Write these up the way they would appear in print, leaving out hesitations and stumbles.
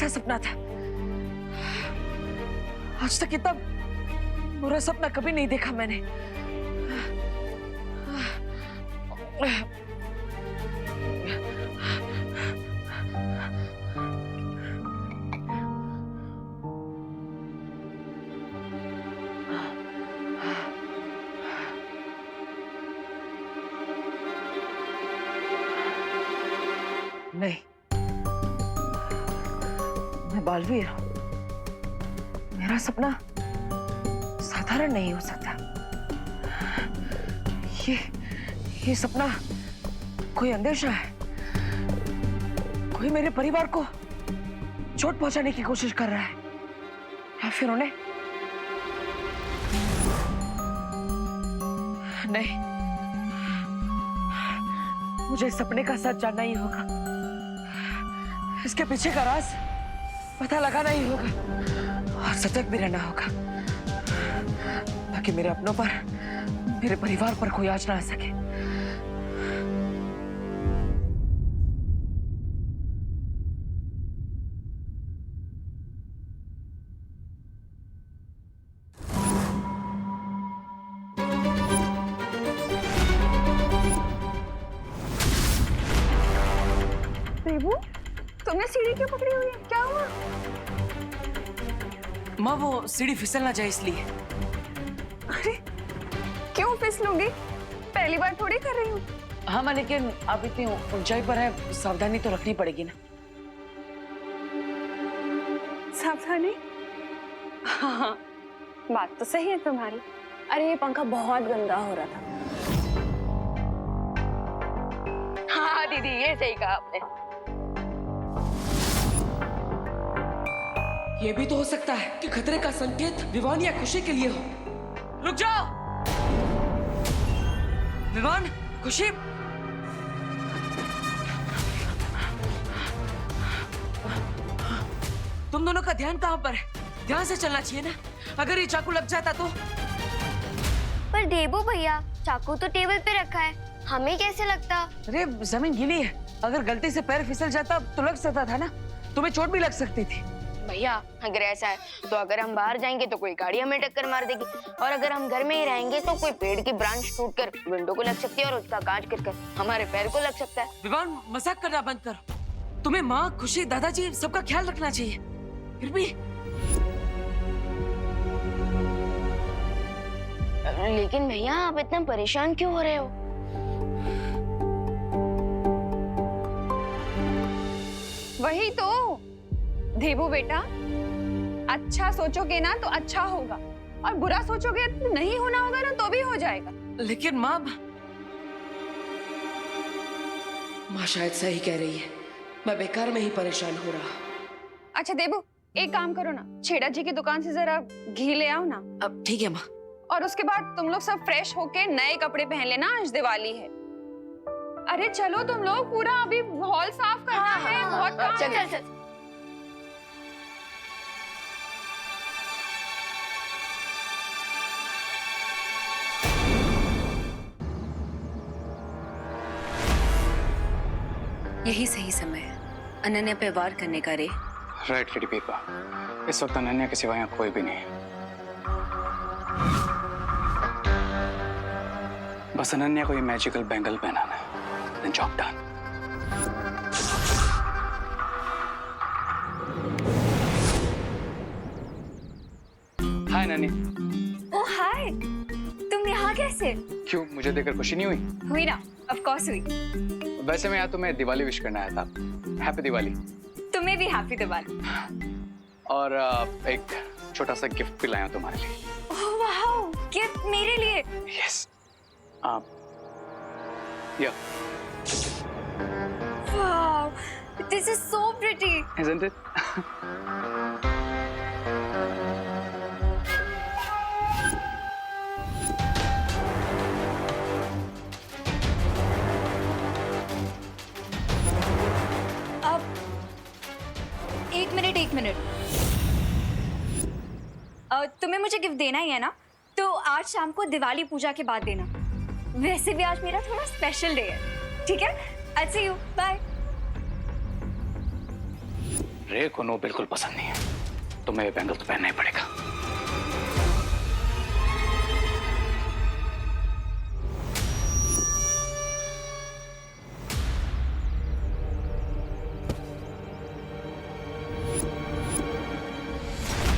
कैसा सपना था। आज तक इतना बुरा सपना कभी नहीं देखा मैंने। नहीं, मैं बालवीर हूं। मेरा सपना साधारण नहीं हो सकता। ये सपना कोई अंदेशा है। कोई मेरे परिवार को चोट पहुंचाने की कोशिश कर रहा है, या फिर उन्हें नहीं। मुझे इस सपने का सच जानना ही होगा। इसके पीछे का राज पता लगाना ही होगा और सतर्क भी रहना होगा, ताकि मेरे अपनों पर, मेरे परिवार पर कोई आंच ना आ सके। देवू, तुमने सीढ़ी क्यों पकड़ी हुई है? क्या हुआ? माँ, वो सीढ़ी फिसल ना जाए इसलिए। अरे क्यों फिसलूंगी? पहली बार थोड़ी कर रही हूँ। हाँ माँ, लेकिन आप इतनी ऊंचाई पर है, सावधानी तो रखनी पड़ेगी ना। सावधानी? हाँ, बात तो सही है तुम्हारी। अरे ये पंखा बहुत गंदा हो रहा था। हाँ दीदी, ये सही कहा आपने। ये भी तो हो सकता है कि खतरे का संकेत विवान या खुशी के लिए हो। रुक जाओ विवान, खुशी। तुम दोनों का ध्यान कहाँ पर है? ध्यान से चलना चाहिए ना। अगर ये चाकू लग जाता तो। पर देबू भैया, चाकू तो टेबल पे रखा है, हमें कैसे लगता? अरे जमीन गीली है, अगर गलती से पैर फिसल जाता तो लग सकता था ना। तुम्हें चोट भी लग सकती थी। भैया अगर ऐसा है तो अगर हम बाहर जाएंगे तो कोई गाड़ी हमें टक्कर मार देगी, और अगर हम घर में ही रहेंगे तो कोई पेड़ की ब्रांच टूटकर विंडो को लग सकती है और उसका कांच गिरकर हमारे पैर को लग सकता है। विवान, मजाक करना बंद करो। तुम्हें माँ, खुशी, दादाजी सबका ख्याल रखना चाहिए। फिर भी लेकिन भैया आप इतना परेशान क्यों हो रहे हो? वही तो देवू बेटा, अच्छा सोचोगे ना तो अच्छा होगा, और बुरा सोचोगे तो नहीं होना होगा ना तो भी हो जाएगा। लेकिन माँ शायद सही कह रही है। मैं बेकार में ही परेशान हो रहा। अच्छा देवू, एक काम करो ना, छेड़ा जी की दुकान से जरा घी ले आओ ना। अब ठीक है माँ। और उसके बाद तुम लोग सब फ्रेश होके नए कपड़े पहन लेना, आज दिवाली है। अरे चलो तुम लोग, पूरा अभी हॉल साफ करना है, बहुत काम चल है। चल चल। यही सही समय है अनन्या पे वार करने का रे। राइट लेडी पीपा, इस वक्त अनन्या के सिवा यहाँ कोई भी नहीं है। बस अनन्या को ये मैजिकल बैंगल पहनाना है। Then job done. हाय नन्नी। ओह हाय, तुम यहाँ कैसे? क्यों, मुझे देखकर खुशी नहीं हुई? हुई ना, ऑफ कोर्स हुई। वैसे मैं यहाँ तुम्हें दिवाली विश करना आया था। हैप्पी दिवाली। तुम्हें भी हैप्पी दिवाली। और एक छोटा सा गिफ्ट भी लाया हूं तुम्हारे लिए। ओह वाओ, गिफ्ट मेरे लिए? यस। या। Wow, this is so pretty. Isn't it? एक मिनट, तुम्हें मुझे गिफ्ट देना ही है ना, तो आज शाम को दिवाली पूजा के बाद देना। वैसे भी आज मेरा थोड़ा स्पेशल डे है, ठीक है? I'll see you, bye। रे को नो बिल्कुल पसंद नहीं है, तुम्हें ये बैंगल तो पहनना ही पड़ेगा।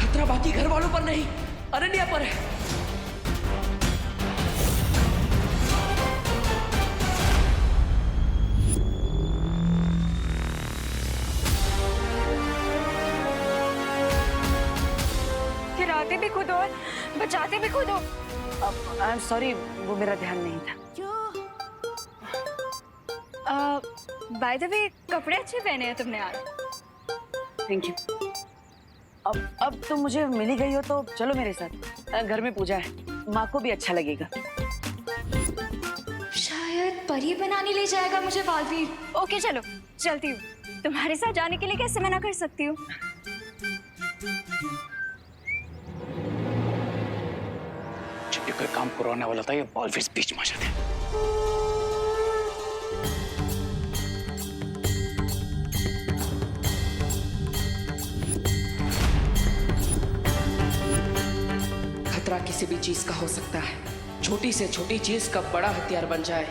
खतरा बाकी घर वालों पर नहीं, अनन्या पर है। गिराते भी खुद और बचाते भी खुद हो। आई एम सॉरी, वो मेरा ध्यान नहीं था। बाय द वे, कपड़े अच्छे पहने हैं तुमने आज। Thank you. अब तो मुझे मिली गई हो तो चलो मेरे साथ, घर में पूजा है, माँ को भी अच्छा लगेगा। शायद परी बनाने ले जाएगा मुझे बालवीर। ओके चलो, चलती हूँ। तुम्हारे साथ जाने के लिए कैसे मना कर सकती हूँ? जब ये कोई काम करवाने वाला था, ये बॉलफिश बीच में आ जाते हैं। खतरा किसी भी चीज का हो सकता है, छोटी से छोटी चीज कब बड़ा हथियार बन जाए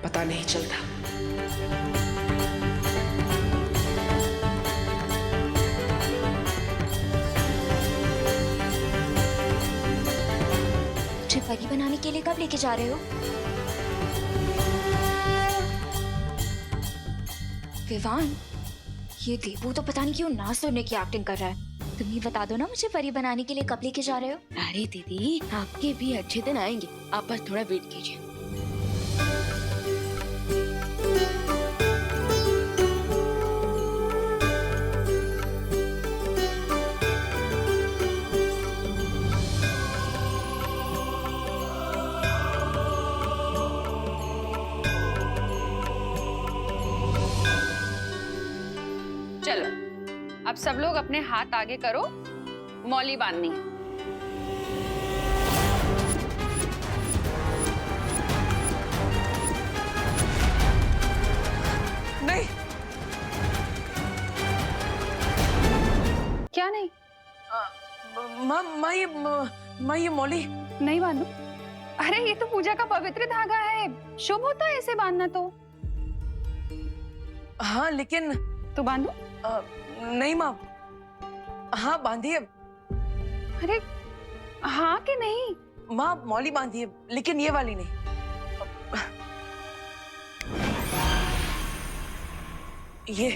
पता नहीं चलता। मुझे परी बनाने के लिए कब लेके जा रहे हो? विवान, ये देवू तो पता नहीं क्यों ना सुनने की एक्टिंग कर रहा है। तुम ही बता दो ना मुझे परी बनाने के लिए कब लेके जा रहे हो? अरे दीदी, आपके भी अच्छे दिन आएंगे, आप बस थोड़ा वेट कीजिए। चलो, अब सब लोग अपने हाथ आगे करो, मौली बांधनी है। नहीं, क्या नहीं? माँ ये मौली। नहीं बांधो। अरे ये तो पूजा का पवित्र धागा है, शुभ होता है इसे बांधना तो। हाँ लेकिन तो बांधो। नहीं माँ, हाँ बांधिए। अरे हाँ कि नहीं? माँ मौली बांधिए, लेकिन ये वाली नहीं। ये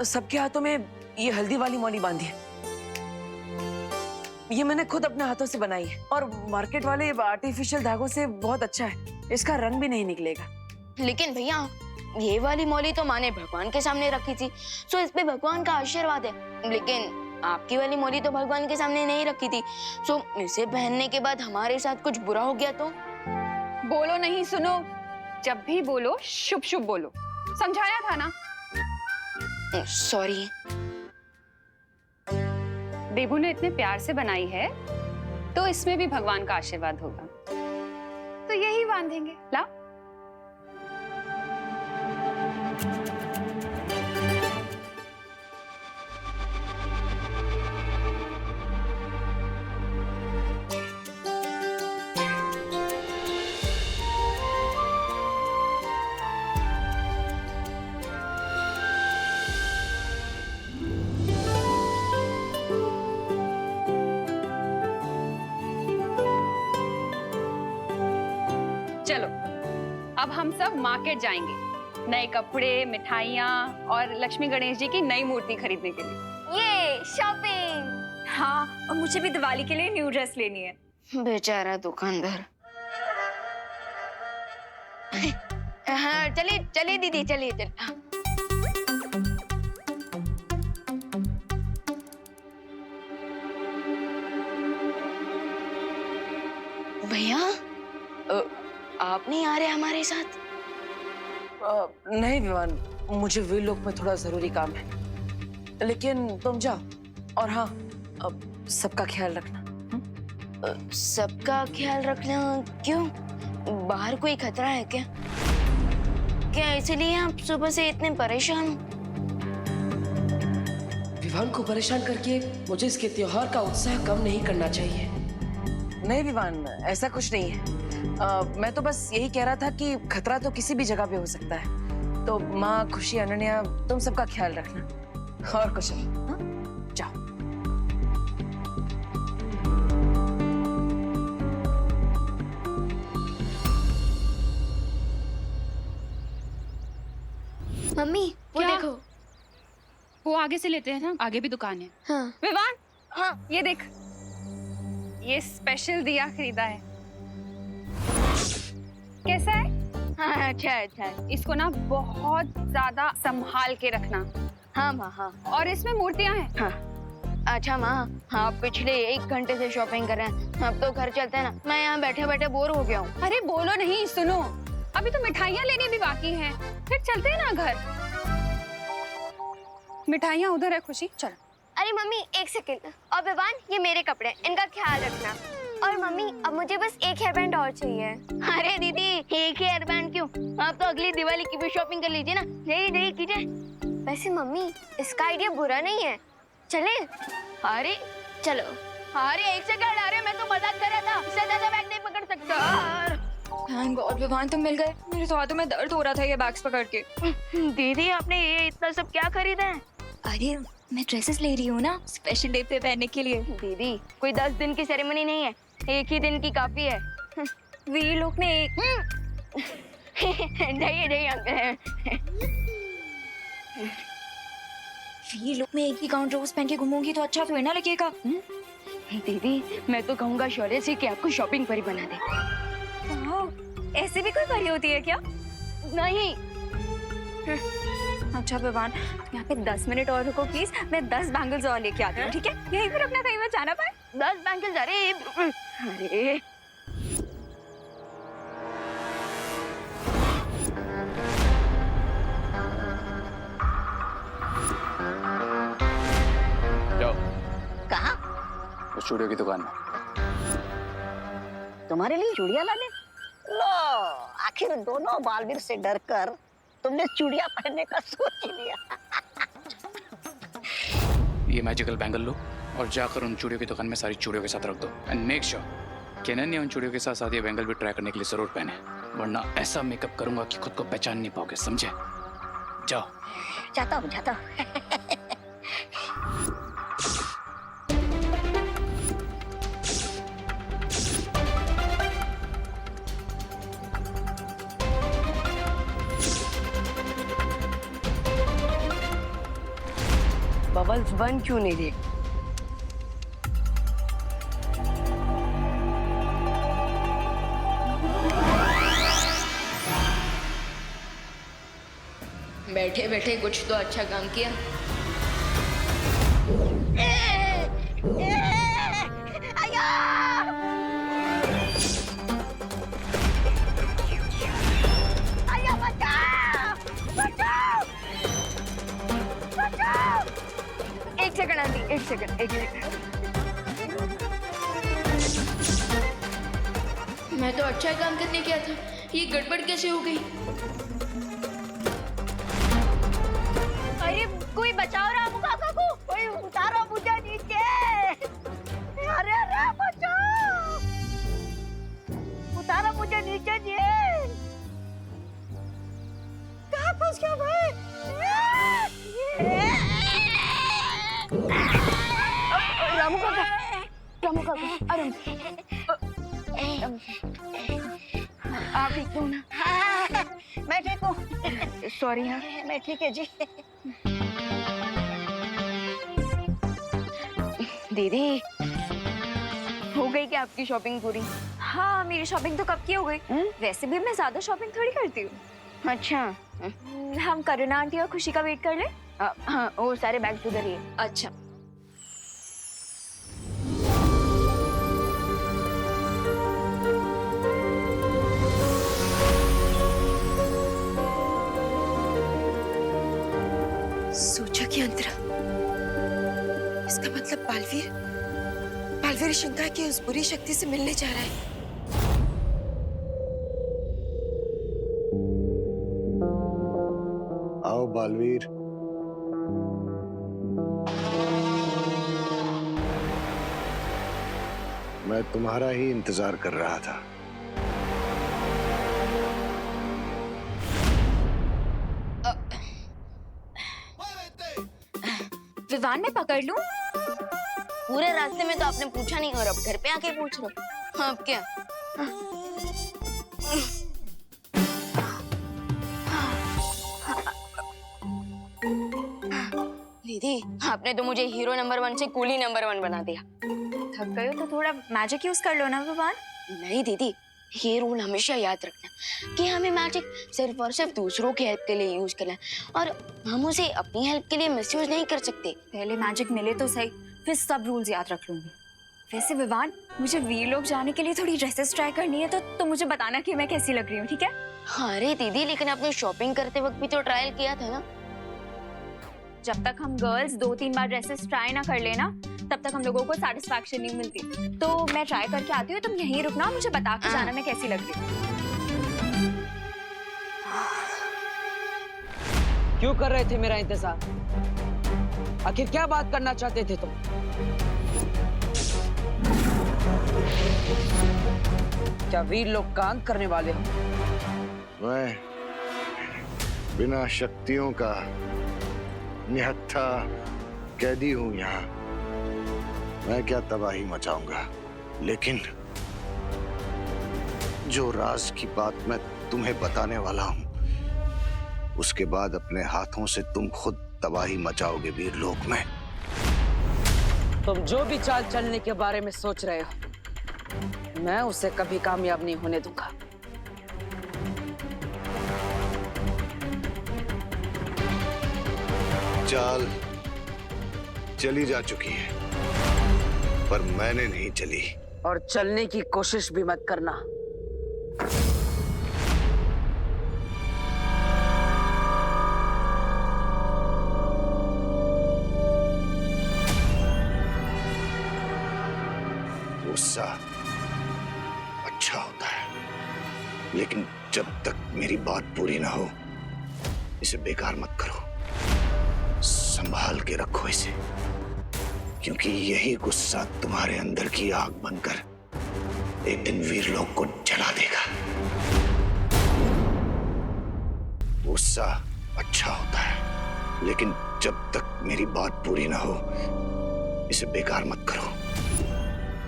सबके हाथों में ये हल्दी वाली मौली बांधिए। ये मैंने खुद अपने हाथों से बनाई है और मार्केट वाले आर्टिफिशियल धागों से बहुत अच्छा है, इसका रंग भी नहीं निकलेगा। लेकिन भैया, ये वाली मौली तो माँ ने भगवान के सामने रखी थी, सो इस पे भगवान का आशीर्वाद है। लेकिन आपकी वाली मौली तो भगवान के सामने नहीं रखी थी, सो इसे पहनने के बाद हमारे साथ कुछ बुरा हो गया तो? बोलो नहीं, सुनो। जब भी बोलो शुभ शुभ बोलो, समझाया था ना। सॉरी। देबू ने इतने प्यार से बनाई है तो इसमें भी भगवान का आशीर्वाद होगा, तो यही बांधेंगे। ला। चलो, अब हम सब मार्केट जाएंगे नए कपड़े, मिठाइयाँ और लक्ष्मी गणेश जी की नई मूर्ति खरीदने के लिए। ये शॉपिंग। हाँ, और मुझे भी दिवाली के लिए न्यू ड्रेस लेनी है। बेचारा दुकानदार। हाँ चलिए चलिए दीदी, चलिए चलिए। हाँ। भैया, आप नहीं आ रहे हमारे साथ? नहीं विवान, मुझे वे लोग में थोड़ा जरूरी काम है, लेकिन तुम जाओ। और हाँ, सबका ख्याल रखना। सबका ख्याल रखना क्यों? बाहर कोई खतरा है क्या? क्या इसीलिए आप सुबह से इतने परेशान हो? विवान को परेशान करके मुझे इसके त्योहार का उत्साह कम नहीं करना चाहिए। नहीं विवान, ऐसा कुछ नहीं है। मैं तो बस यही कह रहा था कि खतरा तो किसी भी जगह पे हो सकता है। तो माँ, खुशी, अनन्या, तुम सबका ख्याल रखना और कुछ नहीं। हाँ? जाओ। मम्मी वो क्या? देखो। वो आगे से लेते हैं ना, आगे भी दुकान है। हाँ विवान, हाँ ये देख, ये स्पेशल दिया खरीदा है। कैसा है? हाँ, अच्छा है, अच्छा है। इसको ना बहुत ज्यादा संभाल के रखना। हाँ माँ, हाँ और इसमें मूर्तियां हैं। हाँ। अच्छा माँ, हाँ पिछले 1 घंटे से शॉपिंग कर रहे हैं, अब तो घर चलते हैं ना। मैं यहाँ बैठे बैठे बोर हो गया हूँ। अरे बोलो नहीं, सुनो, अभी तो मिठाइयाँ लेनी भी बाकी हैं, फिर चलते हैं ना घर। मिठाइयाँ उधर है खुशी, चल। अरे मम्मी 1 सेकंड। और विवान, ये मेरे कपड़े, इनका ख्याल रखना। और मम्मी अब मुझे बस 1 हेयर बैंड और चाहिए। अरे दीदी, 1 हेयर बैंड क्यों? आप तो अगली दिवाली की भी शॉपिंग कर लीजिए ना। यही कीजिए। वैसे मम्मी इसका आइडिया बुरा नहीं है, चले? अरे चलो। अरे 1 सेकंड, अरे मैं तो मजाक कर रहा था, इससे ज्यादा बैग नहीं पकड़ सकता। थैंक गॉड विवान तुम मिल गए। मेरे तो हाथों में दर्द हो रहा था ये बैग्स पकड़ के। दीदी आपने ये इतना सब क्या खरीदा है? अरे मैं ड्रेसेस ले रही हूँ ना, स्पेशल डे पे पहनने के लिए। दीदी कोई 10 दिन की सेरेमनी नहीं है, 1 ही दिन की काफी है। वीर लोग ने एक नहीं अंकल। वीर लोग में एक ही गाउन रोज पहन के घूमूंगी तो अच्छा थोड़ी ना लगेगा। दीदी मैं तो कहूँगा शौर्य से कि आपको शॉपिंग परी बना दे। ऐसे भी कोई परी होती है क्या? नहीं। अच्छा विवान, यहाँ पे 10 मिनट और रुको प्लीज, मैं 10 बैंगल्स और लेके आती हूँ, ठीक है? यहीं पर अपना कहीं मत जाना पाए। 10 बैंगल्स? अरे जाओ कहाँ? उस स्टूडियो की दुकान में। तुम्हारे लिए चूड़िया लाने? लो, आखिर दोनों बालवीर से डरकर तुमने चूड़िया पहनने का सोच ही लिया। ये मैजिकल बैंगल लो और जाकर उन चूड़ियों की दुकान में सारी चूड़ियों के साथ रख दो एंड मेक श्योर कि अनन्या उन चूड़ियों के साथ साथ ये बैंगल भी ट्राई करने के लिए जरूर पहने, वरना ऐसा मेकअप करूंगा कि खुद को पहचान नहीं पाओगे, समझे? जाओ। जाता हूँ। बबल्स बन क्यों नहीं रही? बैठे बैठे कुछ तो अच्छा काम किया। एक सेकंड आंटी, एक सेकंड। मैं तो अच्छा काम करने गया था, ये गड़बड़ कैसे हो गई? अरे कोई बचाओ रामू काका को, कोई उतारो मुझे नीचे। अरे बचाओ, उतारो मुझे नीचे जी। कहाँ फंस गया भाई? रामू काका, अरे आप ठीक हो ना? हाँ, मैं ठीक हूँ। सॉरी हाँ। मैं ठीक है जी। दीदी हो गई क्या आपकी शॉपिंग पूरी? हाँ मेरी शॉपिंग तो कब की हो गई। वैसे भी मैं ज्यादा शॉपिंग थोड़ी करती हूँ। अच्छा, हम करुणा आंटी और खुशी का वेट कर ले। हाँ वो सारे बैग्स उधर ही है। अच्छा सोचा कि अंतरा, इसका मतलब बालवीर शंका की उस बुरी शक्ति से मिलने जा रहा है। आओ बालवीर। मैं तुम्हारा ही इंतजार कर रहा था। विवान मैं पकड़ लूं? पूरे रास्ते में तो आपने पूछा नहीं और अब घर पे आके पूछ रहे हो। हाँ, अब क्या? दीदी, आपने तो मुझे हीरो नंबर 1 से कूली नंबर 1 बना दिया। थक गए हो तो थोड़ा मैजिक यूज कर लो ना विवान। नहीं दीदी, ये रूल हमेशा याद रखना कि हमें मैजिक सिर्फ और सिर्फ दूसरों की हेल्प के लिए यूज करना है और हम उसे अपनी हेल्प के लिए मिसयूज नहीं कर सकते। पहले मैजिक मिले तो सही, फिर सब रूल्स याद रख लूंगी। वैसे विवान, मुझे वीर लोग जाने के लिए थोड़ी ड्रेसेस ट्राई करनी है तो मुझे बताना कि मैं कैसी लग रही हूँ, ठीक है? हाँ, अरे दीदी, लेकिन आपने शॉपिंग करते वक्त भी तो ट्रायल किया था ना। जब तक हम गर्ल्स 2-3 बार ड्रेसेस ट्राई ना कर लेना, तब तक हम लोगों को सेटिस्फैक्शन नहीं मिलती। तो मैं ट्राई करके आती हूँ, तुम यहीं रुकना, मुझे बता के जाना मैं कैसी लग रही हूँ। क्यों कर रहे थे मेरा इंतजार? आखिर क्या बात करना चाहते थे तुम? क्या वीर लोग का अंत करने वाले हो? मैं बिना शक्तियों का निहत्था कैदी हूं यहाँ। मैं क्या तबाही मचाऊंगा, लेकिन जो राज की बात मैं तुम्हें बताने वाला हूं, उसके बाद अपने हाथों से तुम खुद तबाही मचाओगे वीर लोक में। तुम जो भी चाल चलने के बारे में सोच रहे हो, मैं उसे कभी कामयाब नहीं होने दूंगा। चाल चली जा चुकी है, पर मैंने नहीं चली। और चलने की कोशिश भी मत करना। गुस्सा अच्छा होता है, लेकिन जब तक मेरी बात पूरी ना हो, इसे बेकार मत करो। संभाल के रखो इसे, क्योंकि यही गुस्सा तुम्हारे अंदर की आग बनकर एक दिन वीर लोक को जला देगा। गुस्सा अच्छा होता है, लेकिन जब तक मेरी बात पूरी ना हो, इसे बेकार मत करो।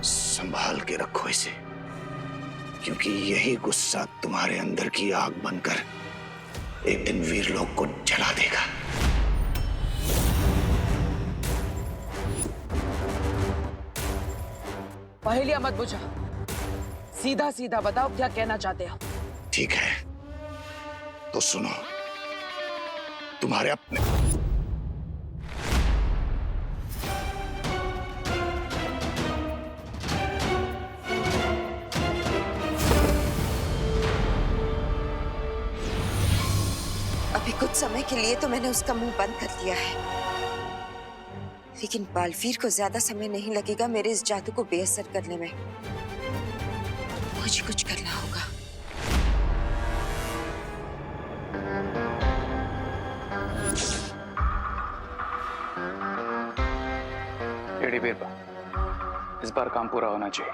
संभाल के रखो इसे, क्योंकि यही गुस्सा तुम्हारे अंदर की आग बनकर एक दिन वीर लोक को जला देगा। पहेलियां मत बुझा, सीधा सीधा बताओ क्या कहना चाहते हो। ठीक है, तो सुनो। तुम्हारे अपने अभी कुछ समय के लिए तो मैंने उसका मुंह बंद कर दिया है, लेकिन बालवीर को ज्यादा समय नहीं लगेगा मेरे इस जादू को बेअसर करने में। मुझे कुछ करना होगा। एडी बीरबल, इस बार काम पूरा होना चाहिए।